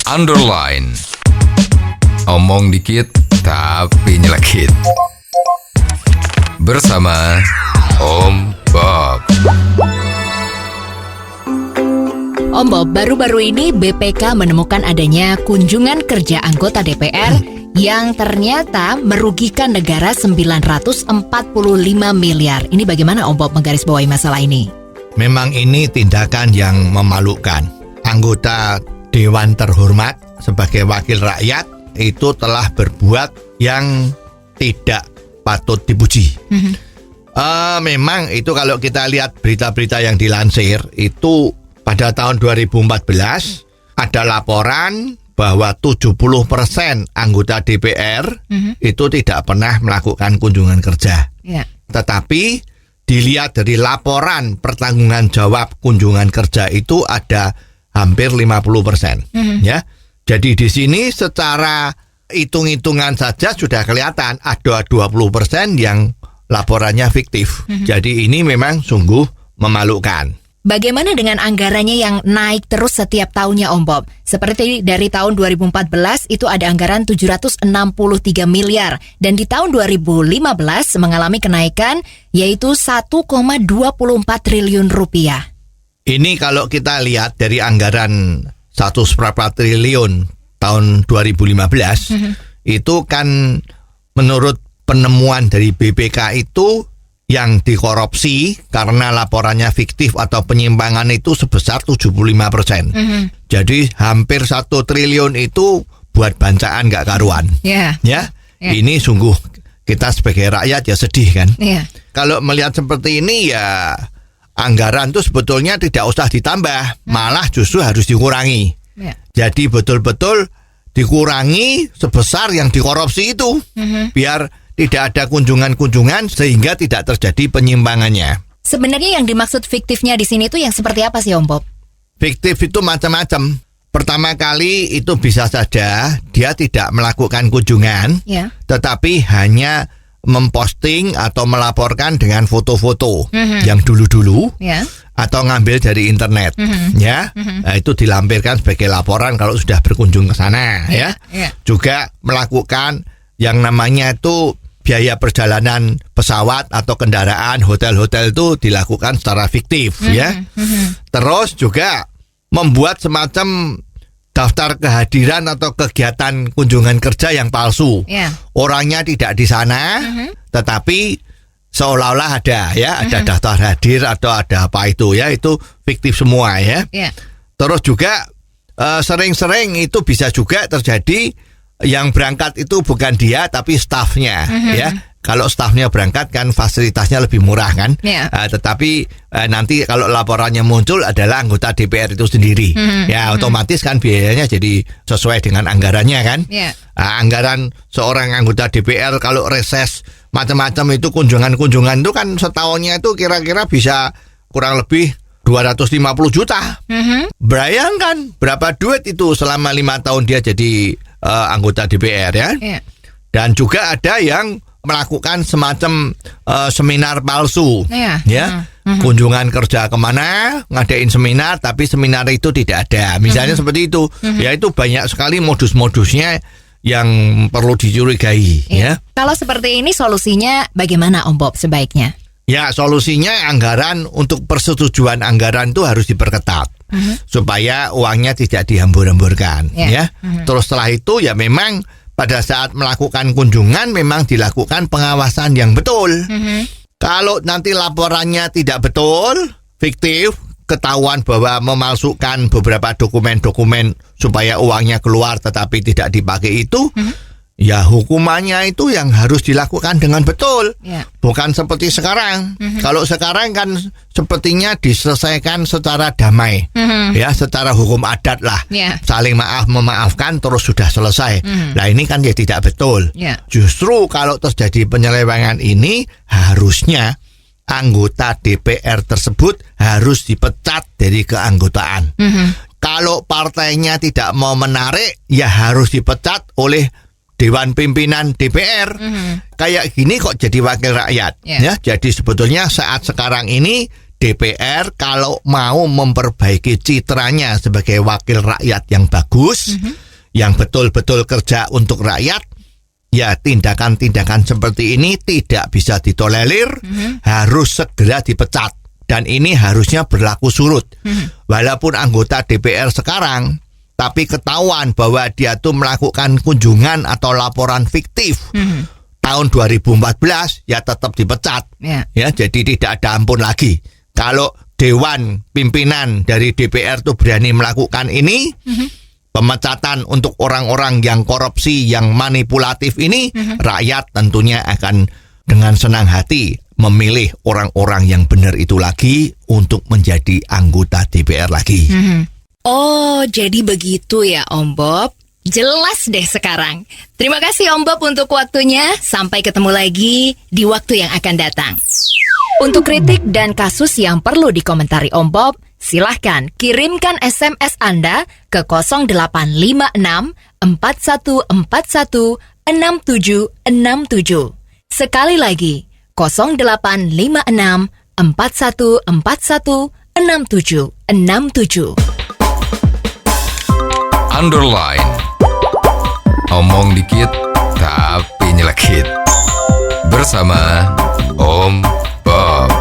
underline. Omong dikit tapi nyelekit. Bersama Om Bob. Om Bob, baru-baru ini BPK menemukan adanya kunjungan kerja anggota DPR yang ternyata merugikan negara 945 miliar. Ini bagaimana Om Bob menggarisbawahi masalah ini? Memang ini tindakan yang memalukan. Anggota Dewan Terhormat sebagai wakil rakyat itu telah berbuat yang tidak patut dipuji. Memang itu kalau kita lihat berita-berita yang dilansir itu pada tahun 2014 ada laporan bahwa 70% anggota DPR itu tidak pernah melakukan kunjungan kerja. Tetapi dilihat dari laporan pertanggungan jawab kunjungan kerja itu ada hampir 50%. Ya. Jadi di sini secara hitung-hitungan saja sudah kelihatan ada 20% yang laporannya fiktif. Jadi ini memang sungguh memalukan. Bagaimana dengan anggarannya yang naik terus setiap tahunnya Om Bob? Seperti dari tahun 2014 itu ada anggaran 763 miliar. Dan di tahun 2015 mengalami kenaikan yaitu 1,24 triliun rupiah. Ini kalau kita lihat dari anggaran 1,4 triliun tahun 2015 itu kan menurut penemuan dari BPK itu yang dikorupsi karena laporannya fiktif atau penyimpangan itu sebesar 75%. Jadi hampir 1 triliun itu buat bancaan gak karuan. Ini sungguh kita sebagai rakyat ya sedih kan. Kalau melihat seperti ini ya anggaran itu sebetulnya tidak usah ditambah, malah justru harus dikurangi. Jadi betul-betul dikurangi sebesar yang dikorupsi itu, biar tidak ada kunjungan-kunjungan sehingga tidak terjadi penyimpangannya. Sebenarnya yang dimaksud fiktifnya di sini itu yang seperti apa sih Om Bob? Fiktif itu macam-macam. Pertama kali itu bisa saja dia tidak melakukan kunjungan, tetapi hanya memposting atau melaporkan dengan foto-foto yang dulu-dulu atau ngambil dari internet, Nah, itu dilampirkan sebagai laporan kalau sudah berkunjung ke sana, Juga melakukan yang namanya itu biaya perjalanan pesawat atau kendaraan hotel-hotel itu dilakukan secara fiktif, Terus juga membuat semacam daftar kehadiran atau kegiatan kunjungan kerja yang palsu. Orangnya tidak di sana, tetapi seolah-olah ada, ada daftar hadir atau ada apa itu, itu fiktif semua, Terus juga sering-sering itu bisa juga terjadi yang berangkat itu bukan dia tapi stafnya, Kalau stafnya berangkat kan fasilitasnya lebih murah kan, tetapi nanti kalau laporannya muncul adalah anggota DPR itu sendiri, otomatis kan biayanya jadi sesuai dengan anggarannya kan. Anggaran seorang anggota DPR kalau reses macam-macam itu kunjungan-kunjungan itu kan setahunnya itu kira-kira bisa kurang lebih 250 juta. Bayangkan berapa duit itu selama 5 tahun dia jadi anggota DPR Dan juga ada yang melakukan semacam seminar palsu, kunjungan kerja kemana, ngadain seminar, tapi seminar itu tidak ada. Misalnya seperti itu, itu banyak sekali modus-modusnya yang perlu dicurigai. Kalau seperti ini solusinya bagaimana Om Bob sebaiknya? Ya, solusinya anggaran untuk persetujuan anggaran itu harus diperketat supaya uangnya tidak dihambur-hamburkan. Terus setelah itu ya memang pada saat melakukan kunjungan memang dilakukan pengawasan yang betul. Kalau nanti laporannya tidak betul, fiktif, ketahuan bahwa memalsukan beberapa dokumen-dokumen supaya uangnya keluar tetapi tidak dipakai itu, ya hukumannya itu yang harus dilakukan dengan betul. Bukan seperti sekarang. Kalau sekarang kan sepertinya diselesaikan secara damai, secara hukum adat lah, saling memaafkan terus sudah selesai. Nah ini kan ya tidak betul. Justru kalau terjadi penyelewengan ini harusnya anggota DPR tersebut harus dipecat dari keanggotaan. Kalau partainya tidak mau menarik, ya harus dipecat oleh Dewan Pimpinan DPR. Kayak gini kok jadi wakil rakyat. Jadi sebetulnya saat sekarang ini DPR kalau mau memperbaiki citranya sebagai wakil rakyat yang bagus, yang betul-betul kerja untuk rakyat, ya tindakan-tindakan seperti ini tidak bisa ditolerir, harus segera dipecat. Dan ini harusnya berlaku surut. Walaupun anggota DPR sekarang, tapi ketahuan bahwa dia tuh melakukan kunjungan atau laporan fiktif tahun 2014, ya tetap dipecat. Ya, jadi tidak ada ampun lagi. Kalau Dewan Pimpinan dari DPR tuh berani melakukan ini, pemecatan untuk orang-orang yang korupsi, yang manipulatif ini, rakyat tentunya akan dengan senang hati memilih orang-orang yang benar itu lagi untuk menjadi anggota DPR lagi. Oh, jadi begitu ya Om Bob. Jelas deh sekarang. Terima kasih Om Bob untuk waktunya. Sampai ketemu lagi di waktu yang akan datang. Untuk kritik dan kasus yang perlu dikomentari Om Bob, silahkan kirimkan SMS Anda ke 0856 4141 6767. Sekali lagi, 0856 4141 6767. Underline. Omong dikit tapi nyelekit. Bersama Om Bob.